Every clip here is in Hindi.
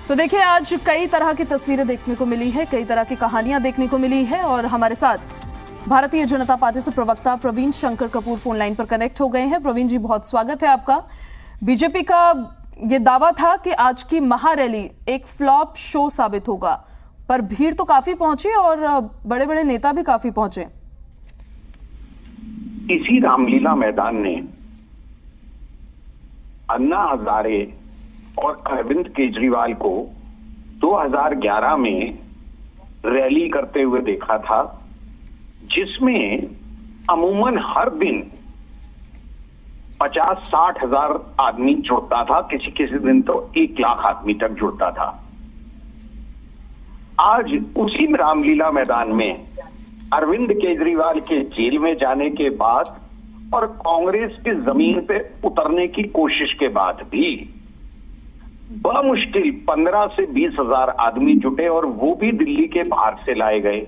तो देखिए, आज कई तरह की तस्वीरें देखने को मिली है, कई तरह की कहानियां देखने को मिली है और हमारे साथ भारतीय जनता पार्टी से प्रवक्ता प्रवीण शंकर कपूर फोन लाइन पर कनेक्ट हो गए हैं। प्रवीण जी, बहुत स्वागत है आपका। बीजेपी का ये दावा था कि आज की महारैली एक फ्लॉप शो साबित होगा, पर भीड़ तो काफी पहुंची और बड़े बड़े नेता भी काफी पहुंचे। इसी रामलीला मैदान ने अन्ना हजारे और अरविंद केजरीवाल को 2011 में रैली करते हुए देखा था, जिसमें अमूमन हर दिन 50-60 हजार आदमी जुड़ता था, किसी किसी दिन तो 1 लाख आदमी तक जुड़ता था। आज उसी रामलीला मैदान में अरविंद केजरीवाल के जेल में जाने के बाद और कांग्रेस की जमीन पे उतरने की कोशिश के बाद भी बमुश्किल 15 से 20 हजार आदमी जुटे और वो भी दिल्ली के बाहर से लाए गए।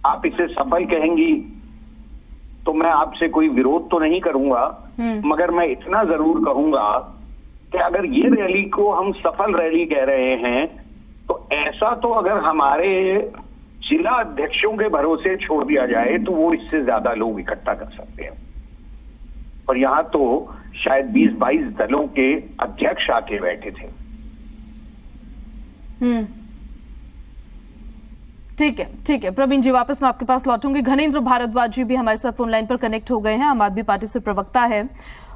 आप इसे सफल कहेंगी तो मैं आपसे कोई विरोध तो नहीं करूंगा, मगर मैं इतना जरूर कहूंगा कि अगर ये रैली को हम सफल रैली कह रहे हैं तो ऐसा तो अगर हमारे जिला अध्यक्षों के भरोसे छोड़ दिया जाए तो वो इससे ज्यादा लोग इकट्ठा कर सकते हैं। और यहां तो शायद 20-22 दलों के अध्यक्ष आके बैठे थे। ठीक है प्रवीण जी, वापस मैं आपके पास लौटूंगी। घनेंद्र भारद्वाज जी भी हमारे साथ फोन लाइन पर कनेक्ट हो गए हैं, आम आदमी पार्टी से प्रवक्ता है।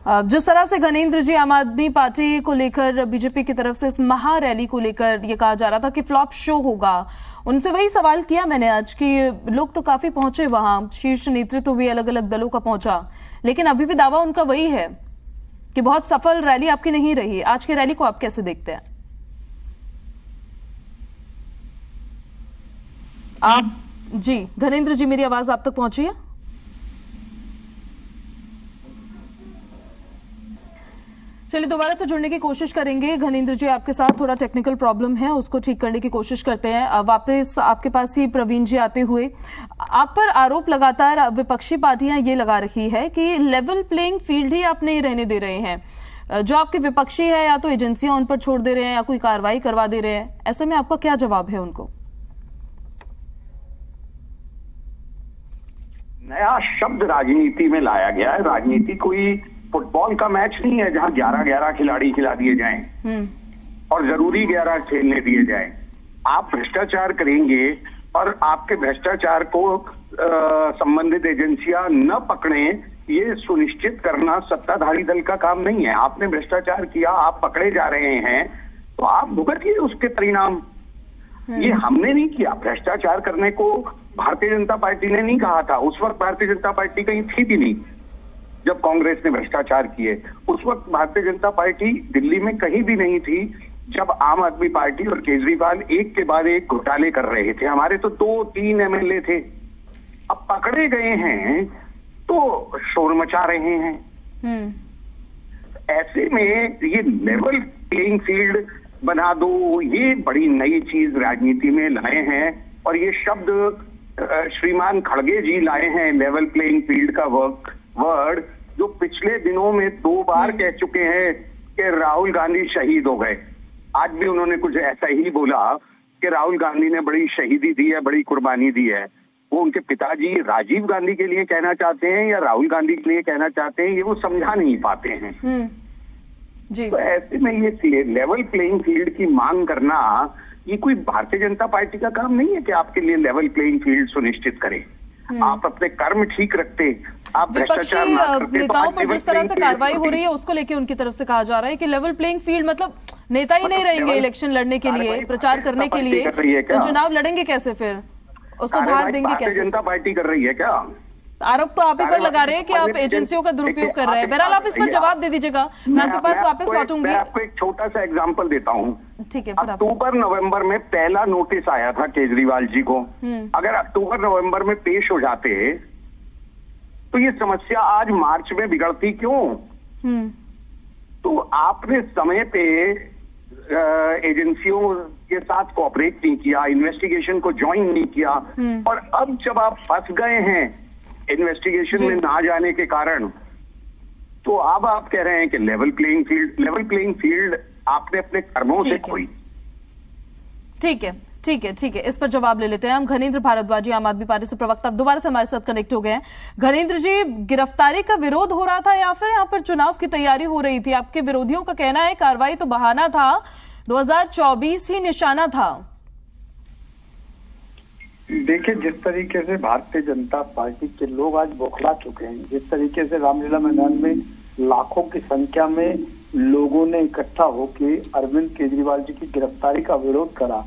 जिस तरह से घनेंद्र जी आम आदमी पार्टी को लेकर बीजेपी की तरफ से इस महारैली को लेकर ये कहा जा रहा था कि फ्लॉप शो होगा, उनसे वही सवाल किया मैंने आज कि लोग तो काफी पहुंचे वहां, शीर्ष नेतृत्व भी अलग अलग दलों का पहुंचा, लेकिन अभी भी दावा उनका वही है कि बहुत सफल रैली आपकी नहीं रही। आज की रैली को आप कैसे देखते हैं? आप जी घनेंद्र जी, मेरी आवाज आप तक पहुंची है? चलिए दोबारा से जुड़ने की कोशिश करेंगे। घनेंद्र जी, आपके साथ थोड़ा टेक्निकल प्रॉब्लम है, उसको ठीक करने की कोशिश करते हैं। वापस आपके पास ही प्रवीण जी आते हुए, आप पर आरोप लगातार विपक्षी पार्टियां ये लगा रही है कि लेवल प्लेइंग फील्ड ही आप नहीं रहने दे रहे हैं। जो आपके विपक्षी है या तो एजेंसियां उन पर छोड़ दे रहे हैं या कोई कार्रवाई करवा दे रहे हैं। ऐसे में आपका क्या जवाब है उनको? नया शब्द राजनीति में लाया गया है। राजनीति कोई फुटबॉल का मैच नहीं है जहां 11-11 खिलाड़ी खिला दिए जाएं और जरूरी 11 खेलने दिए जाएं। आप भ्रष्टाचार करेंगे और आपके भ्रष्टाचार को संबंधित एजेंसियां न पकड़ें, ये सुनिश्चित करना सत्ताधारी दल का काम नहीं है। आपने भ्रष्टाचार किया, आप पकड़े जा रहे हैं तो आप भुगतिए उसके परिणाम। ये हमने नहीं किया। भ्रष्टाचार करने को भारतीय जनता पार्टी ने नहीं कहा था। उस वक्त भारतीय जनता पार्टी कहीं थी भी नहीं जब कांग्रेस ने भ्रष्टाचार किए। उस वक्त भारतीय जनता पार्टी दिल्ली में कहीं भी नहीं थी जब आम आदमी पार्टी और केजरीवाल एक के बाद एक घोटाले कर रहे थे। हमारे तो 2-3 एमएलए थे। अब पकड़े गए हैं तो शोर मचा रहे हैं। ऐसे में ये लेवल प्लेइंग फील्ड बना दो, ये बड़ी नई चीज राजनीति में लाए हैं। और ये शब्द श्रीमान खड़गे जी लाए हैं, लेवल प्लेइंग फील्ड का वर्ड, जो पिछले दिनों में 2 बार कह चुके हैं कि राहुल गांधी शहीद हो गए। आज भी उन्होंने कुछ ऐसा ही बोला कि राहुल गांधी ने बड़ी शहीदी दी है, बड़ी कुर्बानी दी है। वो उनके पिताजी राजीव गांधी के लिए कहना चाहते हैं या राहुल गांधी के लिए कहना चाहते हैं, ये वो समझा नहीं पाते हैं। जी। तो ऐसे में ये लेवल प्लेइंग फील्ड की मांग करना, ये कोई भारतीय जनता पार्टी का काम नहीं है कि आपके लिए लेवल प्लेइंग फील्ड सुनिश्चित करे। आप अपने कर्म ठीक रखते, आप भ्रष्टाचार ना करते। नेताओं पर जिस तरह से कार्रवाई हो रही है उसको लेके उनकी तरफ से कहा जा रहा है कि लेवल प्लेइंग फील्ड मतलब नेता ही नहीं रहेंगे इलेक्शन लड़ने के लिए, प्रचार करने के लिए, तो चुनाव लड़ेंगे कैसे? फिर उसको धार देंगे कैसे? जनता पार्टी कर रही है क्या? आरोप तो आप ही पर लगा रहे हैं कि आप एजेंसियों का दुरुपयोग कर रहे हैं। बहरहाल आप इस पर जवाब दे दीजिएगा, मैं आपके पास वापस लौटूंगी। मैं आपको एक छोटा सा एग्जांपल देता हूं। ठीक है। अक्टूबर-नवंबर में पहला नोटिस आया था केजरीवाल जी को। अगर अक्टूबर-नवंबर में पेश हो जाते तो ये समस्या आज मार्च में बिगड़ती क्यों? तो आपने समय पे एजेंसियों के साथ कोऑपरेट नहीं किया, इन्वेस्टिगेशन को ज्वाइन नहीं किया, और अब जब आप फंस गए हैं इन्वेस्टिगेशन में ना जाने के कारण, तो अब आप कह रहे हैं कि लेवल प्लेइंग फील्ड आपने अपने कर्मों से खोई। ठीक है, ठीक है, ठीक है, इस पर जवाब ले लेते हैं हम। घनेंद्र भारद्वाज जी, आम आदमी पार्टी से प्रवक्ता, दोबारा से हमारे साथ कनेक्ट हो गए हैं। घनेंद्र जी, गिरफ्तारी का विरोध हो रहा था या फिर यहाँ पर चुनाव की तैयारी हो रही थी? आपके विरोधियों का कहना है कार्रवाई तो बहाना था, 2024 ही निशाना था। देखिए, जिस तरीके से भारतीय जनता पार्टी के लोग आज बौखला चुके हैं, जिस तरीके से रामलीला मैदान में लाखों की संख्या में लोगों ने इकट्ठा होकर अरविंद केजरीवाल जी की गिरफ्तारी का विरोध करा,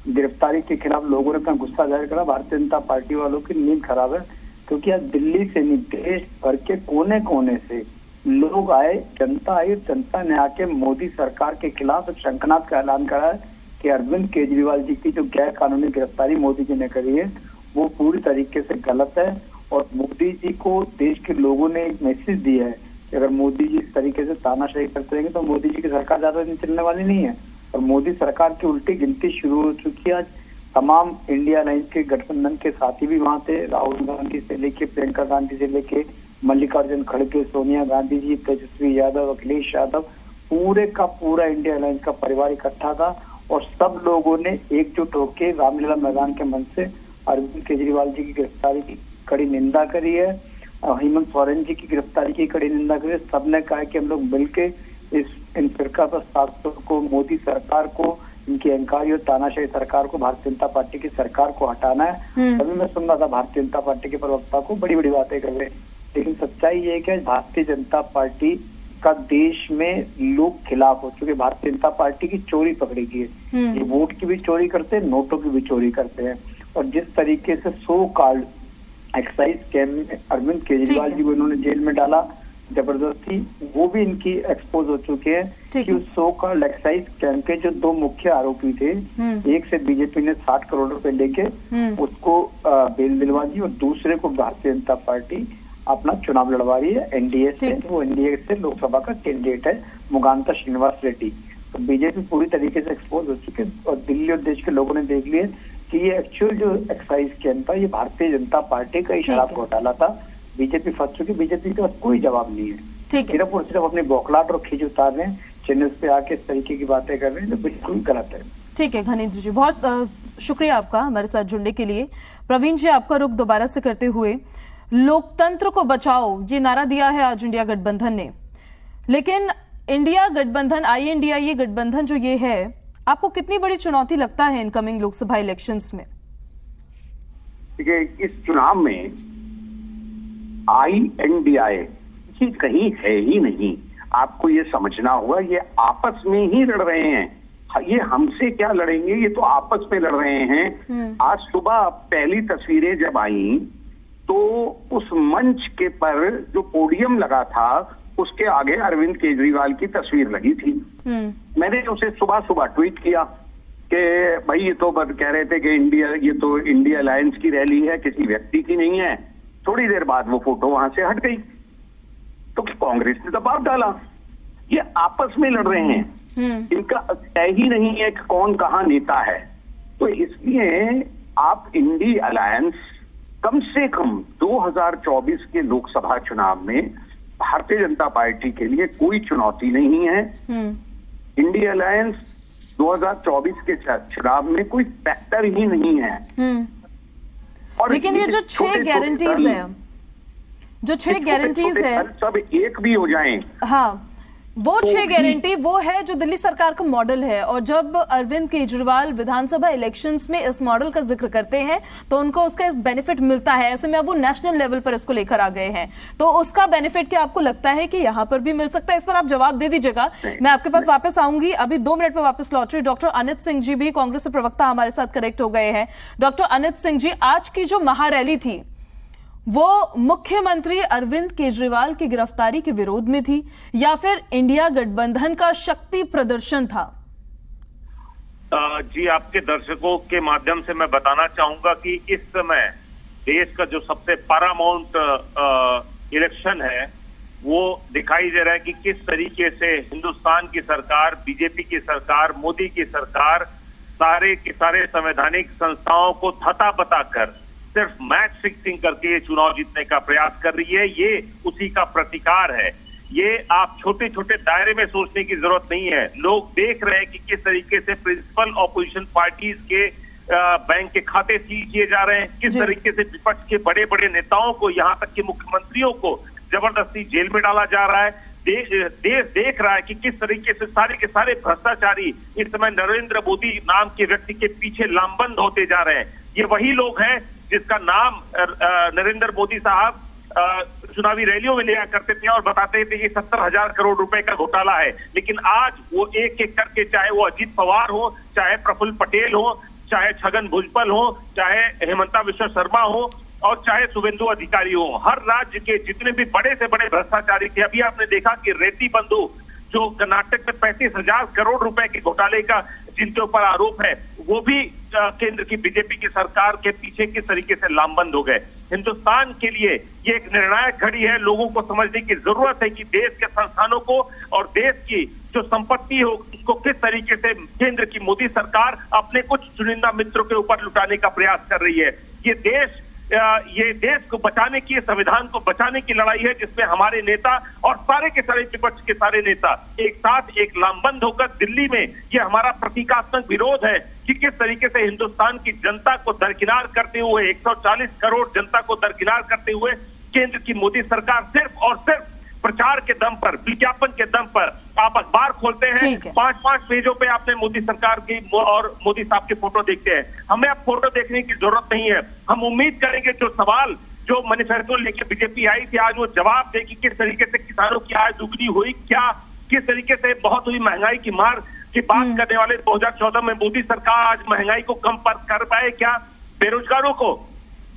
गिरफ्तारी के खिलाफ लोगों ने अपना गुस्सा जाहिर करा, भारतीय जनता पार्टी वालों की नींद खराब है। क्योंकि आज दिल्ली से नहीं, देश भर के कोने कोने से लोग आए, जनता आई, जनता ने आके मोदी सरकार के खिलाफ एक शंखनाद का ऐलान करा है कि अरविंद केजरीवाल जी की जो गैर कानूनी गिरफ्तारी मोदी जी ने करी है वो पूरी तरीके से गलत है। और मोदी जी को देश के लोगों ने एक मैसेज दिया है कि अगर मोदी जी इस तरीके से तानाशाही करते रहेंगे तो मोदी जी की सरकार ज्यादा दिन चलने वाली नहीं है। और मोदी सरकार की उल्टी गिनती शुरू हो चुकी है। आज तमाम इंडिया अलायंस के गठबंधन के साथी भी वहां थे, राहुल गांधी से लेके प्रियंका गांधी से लेके मल्लिकार्जुन खड़गे, सोनिया गांधी जी, तेजस्वी यादव, अखिलेश यादव, पूरे का पूरा इंडिया अलायंस का परिवार इकट्ठा था और सब लोगों ने एकजुट होकर रामलीला मैदान के मंच से अरविंद केजरीवाल जी की गिरफ्तारी की कड़ी निंदा करी है। हेमंत सोरेन जी की गिरफ्तारी की कड़ी निंदा करी है। सबने कहा कि हम लोग मिलकर इन फिरका पर शासकों को, मोदी सरकार को, इनकी अहंकारी और तानाशाही सरकार को, भारतीय जनता पार्टी की सरकार को हटाना है। अभी मैं सुन रहा था भारतीय जनता पार्टी के प्रवक्ता को बड़ी बड़ी बातें कर रहे, लेकिन सच्चाई ये है कि भारतीय जनता पार्टी का देश में लोग खिलाफ हो चुके। भारतीय जनता पार्टी की चोरी पकड़ी गई है, ये वोट की भी चोरी करते हैं, नोटों की भी चोरी करते हैं। और जिस तरीके से सो कॉल्ड एक्साइज स्कैम में अरविंद केजरीवाल जी को इन्होंने जेल में डाला जबरदस्ती, वो भी इनकी एक्सपोज हो चुके हैं कि उस सो कॉल्ड एक्साइज स्कैम के जो दो मुख्य आरोपी थे, एक से बीजेपी ने 60 करोड़ रुपए लेके उसको बेल दिलवा दी और दूसरे को भारतीय जनता पार्टी अपना चुनाव लड़वा रही है एनडीए से। वो एनडीए से लोकसभा का कैंडिडेट है मुगांता श्रीनिवास रेड्डी। तो बीजेपी पूरी तरीके से एक्सपोज हो चुकी है और दिल्ली और देश के लोगों ने देख लिया कि ये एक्चुअल जो एक्साइज स्कैम था ये भारतीय जनता पार्टी का ही शराब घोटाला था। बीजेपी फंस चुकी, बीजेपी के पास कोई जवाब नहीं है, सिर्फ और सिर्फ अपनी बौखलाहट और खींच उतार रहे हैं, चैनल पे आके इस तरीके की बातें कर रहे हैं जो बिल्कुल गलत है। ठीक है घनेंद्र जी, बहुत शुक्रिया आपका हमारे साथ जुड़ने के लिए। प्रवीण जी, आपका रुख दोबारा से करते हुए, लोकतंत्र को बचाओ ये नारा दिया है आज इंडिया गठबंधन ने, लेकिन इंडिया गठबंधन, INDIA गठबंधन जो ये है, आपको कितनी बड़ी चुनौती लगता है इनकमिंग लोकसभा इलेक्शंस में? देखिए, इस चुनाव में INDIA चीज कहीं है ही नहीं। आपको ये समझना होगा, ये आपस में ही लड़ रहे हैं। ये हमसे क्या लड़ेंगे, ये तो आपस में लड़ रहे हैं। आज सुबह पहली तस्वीरें जब आई तो उस मंच के पर जो पोडियम लगा था उसके आगे अरविंद केजरीवाल की तस्वीर लगी थी। मैंने उसे सुबह सुबह ट्वीट किया कि भाई ये तो कह रहे थे कि ये तो इंडिया अलायंस की रैली है, किसी व्यक्ति की नहीं है। थोड़ी देर बाद वो फोटो वहां से हट गई तो कांग्रेस ने दबाव डाला। ये आपस में लड़ रहे हैं, इनका तय ही नहीं है कि कौन कहां नेता है। तो इसलिए आप इंडिया अलायंस कम से कम 2024 के लोकसभा चुनाव में भारतीय जनता पार्टी के लिए कोई चुनौती नहीं है। इंडिया अलायंस 2024 के चुनाव में कोई फैक्टर ही नहीं है। और लेकिन ये जो 6 गारंटीज है, जो 6 गारंटीज है, सब एक भी हो जाएं, हाँ, वो 6 गारंटी वो है जो दिल्ली सरकार का मॉडल है। और जब अरविंद केजरीवाल विधानसभा इलेक्शंस में इस मॉडल का जिक्र करते हैं तो उनको उसका बेनिफिट मिलता है। ऐसे में अब वो नेशनल लेवल पर इसको लेकर आ गए हैं, तो उसका बेनिफिट क्या आपको लगता है कि यहाँ पर भी मिल सकता है? इस पर आप जवाब दे दीजिएगा, मैं आपके पास वापस आऊंगी। अभी 2 मिनट पर वापस लौट रही। डॉक्टर अनित सिंह जी भी कांग्रेस से प्रवक्ता हमारे साथ कनेक्ट हो गए हैं। डॉक्टर अनित सिंह जी, आज की जो महारैली थी वो मुख्यमंत्री अरविंद केजरीवाल की गिरफ्तारी के विरोध में थी या फिर इंडिया गठबंधन का शक्ति प्रदर्शन था? जी, आपके दर्शकों के माध्यम से मैं बताना चाहूंगा कि इस समय देश का जो सबसे पैरामाउंट इलेक्शन है वो दिखाई दे रहा है कि किस तरीके से हिंदुस्तान की सरकार, बीजेपी की सरकार, मोदी की सरकार सारे के सारे संवैधानिक संस्थाओं को थता पता कर सिर्फ मैच फिक्सिंग करके ये चुनाव जीतने का प्रयास कर रही है। ये उसी का प्रतिकार है ये आप छोटे छोटे दायरे में सोचने की जरूरत नहीं है। लोग देख रहे हैं कि किस तरीके से प्रिंसिपल ऑपोजिशन पार्टीज के बैंक के खाते सीज किए जा रहे हैं, किस तरीके से विपक्ष के बड़े बड़े नेताओं को, यहाँ तक कि मुख्यमंत्रियों को जबरदस्ती जेल में डाला जा रहा है। देश देख रहा है कि किस तरीके से सारे के सारे भ्रष्टाचारी इस समय नरेंद्र मोदी नाम के व्यक्ति के पीछे लामबंद होते जा रहे हैं। ये वही लोग हैं जिसका नाम नरेंद्र मोदी साहब चुनावी रैलियों में लिया करते थे और बताते थे कि 70,000 करोड़ रुपए का घोटाला है। लेकिन आज वो एक एक करके, चाहे वो अजीत पवार हो, चाहे प्रफुल्ल पटेल हो, चाहे छगन भुजबल हो, चाहे हेमंता बिश्वा शर्मा हो और चाहे शुभेंदु अधिकारी हो, हर राज्य के जितने भी बड़े से बड़े भ्रष्टाचारी थे। अभी आपने देखा कि रेड्डी बंधु जो कर्नाटक में 35,000 करोड़ रुपए के घोटाले का जिनके ऊपर आरोप है, वो भी केंद्र की बीजेपी की सरकार के पीछे किस तरीके से लामबंद हो गए। हिंदुस्तान के लिए ये एक निर्णायक घड़ी है। लोगों को समझने की जरूरत है कि देश के संस्थानों को और देश की जो संपत्ति हो उसको किस तरीके से केंद्र की मोदी सरकार अपने कुछ चुनिंदा मित्रों के ऊपर लुटाने का प्रयास कर रही है। ये देश को बचाने की, संविधान को बचाने की लड़ाई है, जिसमें हमारे नेता और सारे के सारे विपक्ष के सारे नेता एक साथ एक लामबंद होकर दिल्ली में, ये हमारा प्रतीकात्मक विरोध है कि किस तरीके से हिंदुस्तान की जनता को दरकिनार करते हुए, 140 करोड़ जनता को दरकिनार करते हुए केंद्र की मोदी सरकार सिर्फ और सिर्फ प्रचार के दम पर, विज्ञापन के दम पर, आप अखबार खोलते हैं 5-5 पेजों पे आपने मोदी सरकार की और मोदी साहब की फोटो देखते हैं। हमें अब फोटो देखने की जरूरत नहीं है। हम उम्मीद करेंगे जो सवाल जो मैनिफेस्टो लेके बीजेपी आई थी, आज वो जवाब दे कि किस तरीके से किसानों की आय दुगनी हुई, क्या किस तरीके से बहुत हुई महंगाई की मार की बात करने वाले 2014 में मोदी सरकार आज महंगाई को कम कर पाए क्या? बेरोजगारों को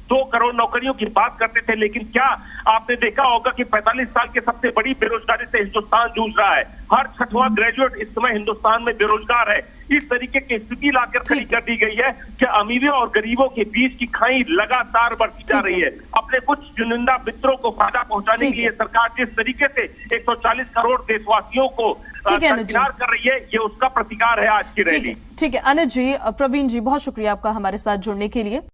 2 करोड़ नौकरियों की बात करते थे, लेकिन क्या आपने देखा होगा कि 45 साल के सबसे बड़ी बेरोजगारी से हिंदुस्तान जूझ रहा है। हर 6वां ग्रेजुएट इस समय हिंदुस्तान में बेरोजगार है। इस तरीके की स्थिति लाकर खड़ी कर दी गई है कि अमीरों और गरीबों के बीच की खाई लगातार बढ़ती जा रही है। अपने कुछ चुनिंदा मित्रों को फायदा पहुंचाने के लिए सरकार जिस तरीके से 140 करोड़ देशवासियों को दरकिनार कर रही है, ये उसका प्रतिकार है आज की रैली। ठीक है अनुज जी, प्रवीण जी, बहुत शुक्रिया आपका हमारे साथ जुड़ने के लिए।